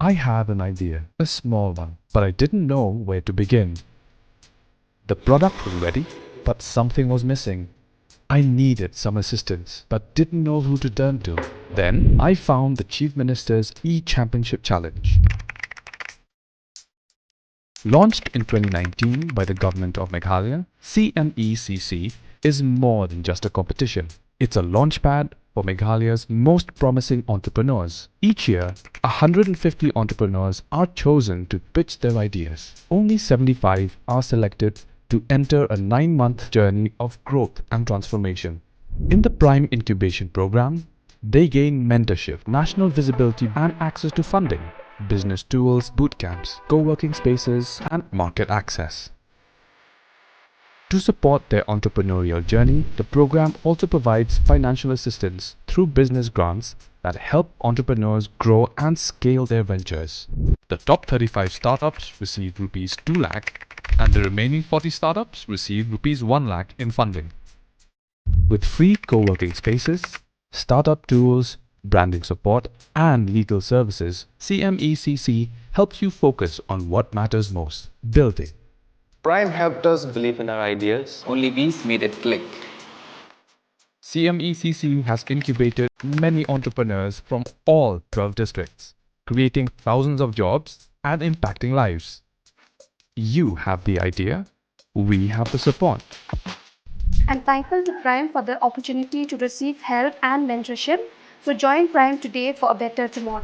I had an idea, a small one, but I didn't know where to begin. The product was ready, but something was missing. I needed some assistance, but didn't know who to turn to. Then I found the Chief Minister's E-Championship Challenge. Launched in 2019 by the government of Meghalaya, CMECC is more than just a competition. It's a launchpad for Meghalaya's most promising entrepreneurs. Each year, 150 entrepreneurs are chosen to pitch their ideas. Only 75 are selected to enter a 9-month journey of growth and transformation. In the Prime Incubation Program, they gain mentorship, national visibility and access to funding, business tools, boot camps, co-working spaces and market access. To support their entrepreneurial journey, the program also provides financial assistance through business grants that help entrepreneurs grow and scale their ventures. The top 35 startups receive rupees 2 lakh and the remaining 40 startups receive rupees 1 lakh in funding. With free co-working spaces, startup tools, branding support, and legal services, CMECC helps you focus on what matters most: building. Prime helped us believe in our ideas. Only we made it click. CMECC has incubated many entrepreneurs from all 12 districts, creating thousands of jobs and impacting lives. You have the idea, we have the support. I'm thankful to Prime for the opportunity to receive help and mentorship. So join Prime today for a better tomorrow.